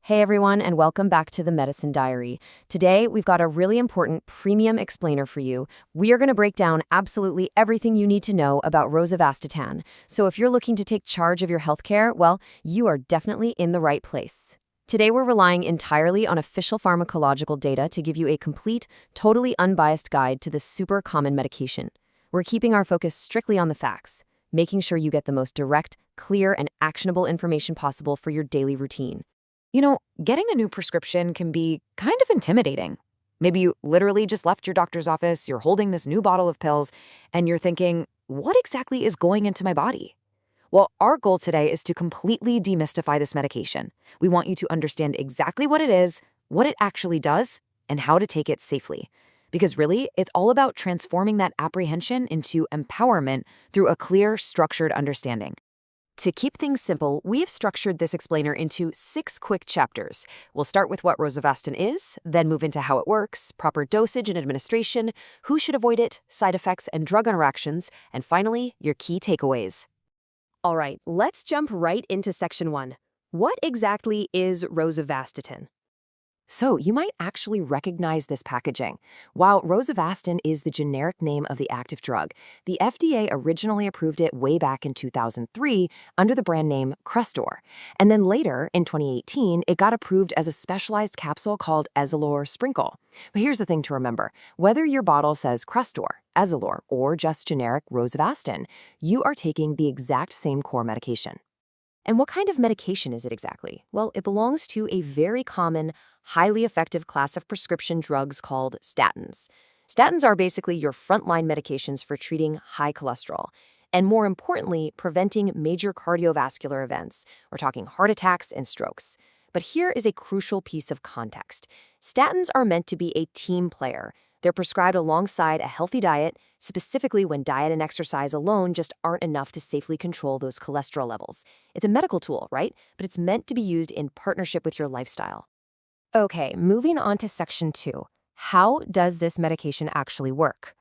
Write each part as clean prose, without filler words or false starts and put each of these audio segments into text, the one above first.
Hey everyone, and welcome back to the Medicine Diary. Today, we've got a really important premium explainer for you. We are going to break down absolutely everything you need to know about Rosuvastatin. So if you're looking to take charge of your healthcare, well, you are definitely in the right place. Today, we're relying entirely on official pharmacological data to give you a complete, totally unbiased guide to this super common medication. We're keeping our focus strictly on the facts, making sure you get the most direct, clear, and actionable information possible for your daily routine. Getting a new prescription can be kind of intimidating. Maybe you literally just left your doctor's office, you're holding this new bottle of pills, and you're thinking, what exactly is going into my body? Well, our goal today is to completely demystify this medication. We want you to understand exactly what it is, what it actually does, and how to take it safely. Because really, it's all about transforming that apprehension into empowerment through a clear, structured understanding. To keep things simple, we have structured this explainer into 6 quick chapters. We'll start with what Rosuvastatin is, then move into how it works, proper dosage and administration, who should avoid it, side effects and drug interactions, and finally, your key takeaways. All right, let's jump right into section 1. What exactly is Rosuvastatin? So you might actually recognize this packaging. While Rosuvastatin is the generic name of the active drug, the FDA originally approved it way back in 2003 under the brand name Crestor. And then later, in 2018, it got approved as a specialized capsule called Ezilor Sprinkle. But here's the thing to remember. Whether your bottle says Crestor, Ezilor, or just generic Rosuvastatin, you are taking the exact same core medication. And what kind of medication is it exactly? Well, it belongs to a very common, highly effective class of prescription drugs called statins. Statins are basically your frontline medications for treating high cholesterol, and more importantly, preventing major cardiovascular events. We're talking heart attacks and strokes. But here is a crucial piece of context. Statins are meant to be a team player. They're prescribed alongside a healthy diet, specifically when diet and exercise alone just aren't enough to safely control those cholesterol levels. It's a medical tool, right? But it's meant to be used in partnership with your lifestyle. Okay, moving on to section 2. How does this medication actually work?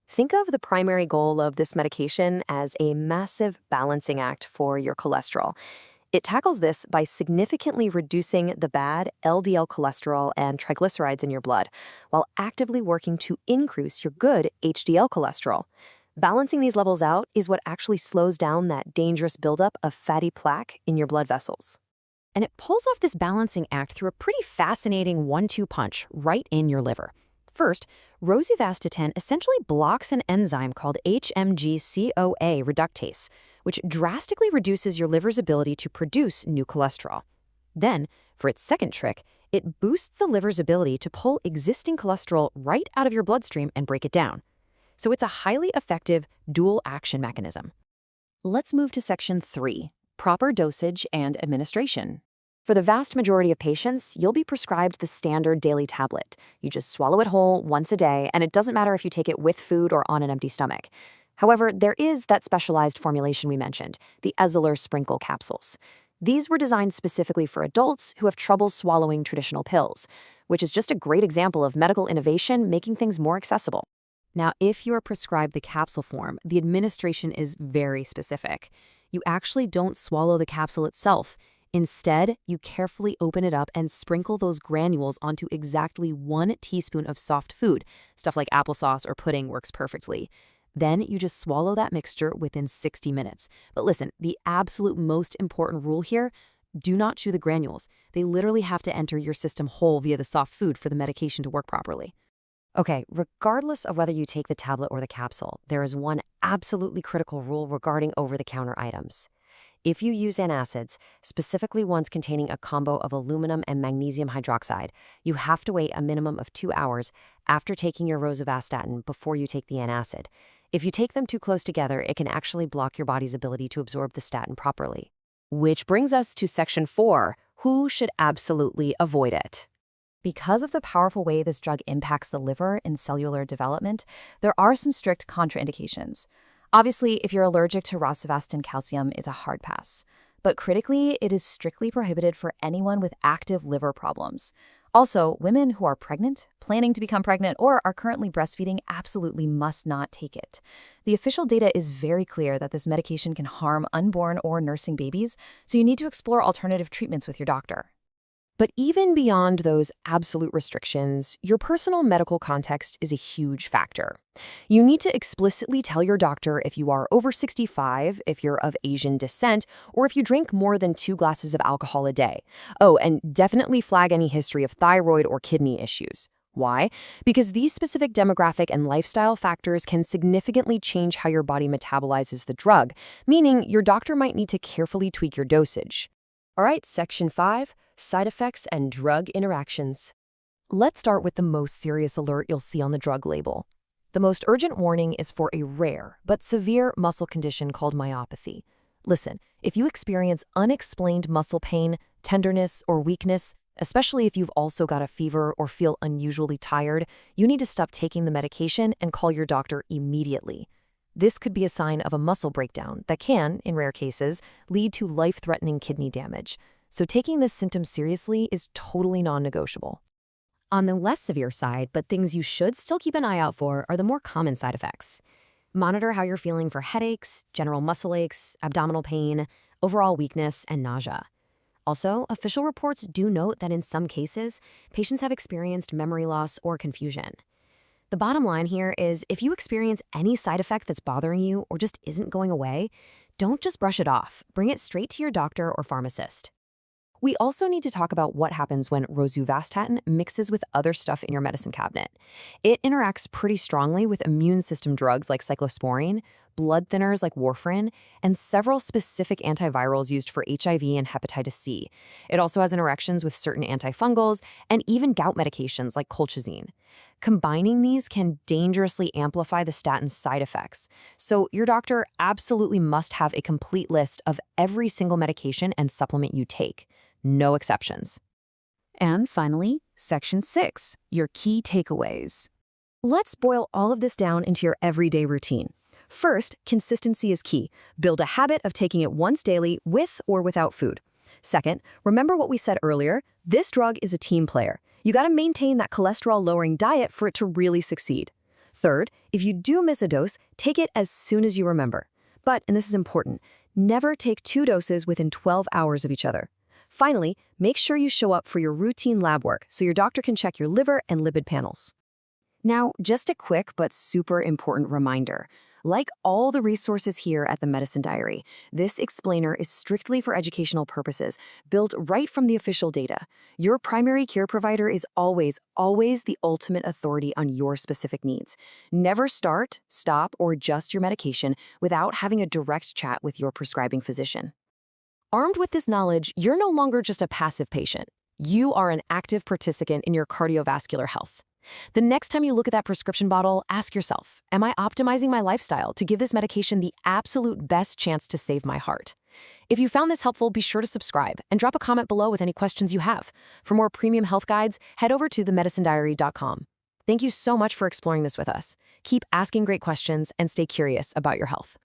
Think of the primary goal of this medication as a massive balancing act for your cholesterol. It tackles this by significantly reducing the bad LDL cholesterol and triglycerides in your blood, while actively working to increase your good HDL cholesterol. Balancing these levels out is what actually slows down that dangerous buildup of fatty plaque in your blood vessels. And it pulls off this balancing act through a pretty fascinating 1-2 punch right in your liver. First, Rosuvastatin essentially blocks an enzyme called HMG-CoA reductase, which drastically reduces your liver's ability to produce new cholesterol. Then, for its second trick, it boosts the liver's ability to pull existing cholesterol right out of your bloodstream and break it down. So it's a highly effective dual action mechanism. Let's move to section 3, proper dosage and administration. For the vast majority of patients, you'll be prescribed the standard daily tablet. You just swallow it whole once a day, and it doesn't matter if you take it with food or on an empty stomach. However, there is that specialized formulation we mentioned, the Ezilor Sprinkle capsules. These were designed specifically for adults who have trouble swallowing traditional pills, which is just a great example of medical innovation making things more accessible. Now, if you are prescribed the capsule form, the administration is very specific. You actually don't swallow the capsule itself. Instead, you carefully open it up and sprinkle those granules onto exactly 1 teaspoon of soft food. Stuff like applesauce or pudding works perfectly. Then you just swallow that mixture within 60 minutes. But listen, the absolute most important rule here, do not chew the granules. They literally have to enter your system whole via the soft food for the medication to work properly. Okay, regardless of whether you take the tablet or the capsule, there is one absolutely critical rule regarding over-the-counter items. If you use antacids, specifically ones containing a combo of aluminum and magnesium hydroxide, you have to wait a minimum of 2 hours after taking your Rosuvastatin before you take the antacid. If you take them too close together, it can actually block your body's ability to absorb the statin properly. Which brings us to section 4, who should absolutely avoid it? Because of the powerful way this drug impacts the liver and cellular development, there are some strict contraindications. Obviously, if you're allergic to Rosuvastatin calcium, it's a hard pass. But critically, it is strictly prohibited for anyone with active liver problems. Also, women who are pregnant, planning to become pregnant, or are currently breastfeeding absolutely must not take it. The official data is very clear that this medication can harm unborn or nursing babies, so you need to explore alternative treatments with your doctor. But even beyond those absolute restrictions, your personal medical context is a huge factor. You need to explicitly tell your doctor if you are over 65, if you're of Asian descent, or if you drink more than 2 glasses of alcohol a day. Oh, and definitely flag any history of thyroid or kidney issues. Why? Because these specific demographic and lifestyle factors can significantly change how your body metabolizes the drug, meaning your doctor might need to carefully tweak your dosage. All right, Section 5, Side Effects and Drug Interactions. Let's start with the most serious alert you'll see on the drug label. The most urgent warning is for a rare but severe muscle condition called myopathy. Listen, if you experience unexplained muscle pain, tenderness, or weakness, especially if you've also got a fever or feel unusually tired, you need to stop taking the medication and call your doctor immediately. This could be a sign of a muscle breakdown that can, in rare cases, lead to life-threatening kidney damage. So taking this symptom seriously is totally non-negotiable. On the less severe side, but things you should still keep an eye out for, are the more common side effects. Monitor how you're feeling for headaches, general muscle aches, abdominal pain, overall weakness, and nausea. Also, official reports do note that in some cases, patients have experienced memory loss or confusion. The bottom line here is if you experience any side effect that's bothering you or just isn't going away, don't just brush it off. Bring it straight to your doctor or pharmacist. We also need to talk about what happens when rosuvastatin mixes with other stuff in your medicine cabinet. It interacts pretty strongly with immune system drugs like cyclosporine, blood thinners like warfarin, and several specific antivirals used for HIV and hepatitis C. It also has interactions with certain antifungals and even gout medications like colchicine. Combining these can dangerously amplify the statin's side effects. So your doctor absolutely must have a complete list of every single medication and supplement you take. No exceptions. And finally, Section 6, your key takeaways. Let's boil all of this down into your everyday routine. First, consistency is key. Build a habit of taking it once daily with or without food. Second, remember what we said earlier, this drug is a team player. You gotta maintain that cholesterol-lowering diet for it to really succeed. Third, if you do miss a dose, take it as soon as you remember. But, and this is important, never take 2 doses within 12 hours of each other. Finally, make sure you show up for your routine lab work so your doctor can check your liver and lipid panels. Now, just a quick but super important reminder. Like all the resources here at the Medicine Diary, this explainer is strictly for educational purposes, built right from the official data. Your primary care provider is always the ultimate authority on your specific needs. Never start, stop, or adjust your medication without having a direct chat with your prescribing physician. Armed with this knowledge, you're no longer just a passive patient. You are an active participant in your cardiovascular health. The next time you look at that prescription bottle, ask yourself, am I optimizing my lifestyle to give this medication the absolute best chance to save my heart? If you found this helpful, be sure to subscribe and drop a comment below with any questions you have. For more premium health guides, head over to themedicinediary.com. Thank you so much for exploring this with us. Keep asking great questions and stay curious about your health.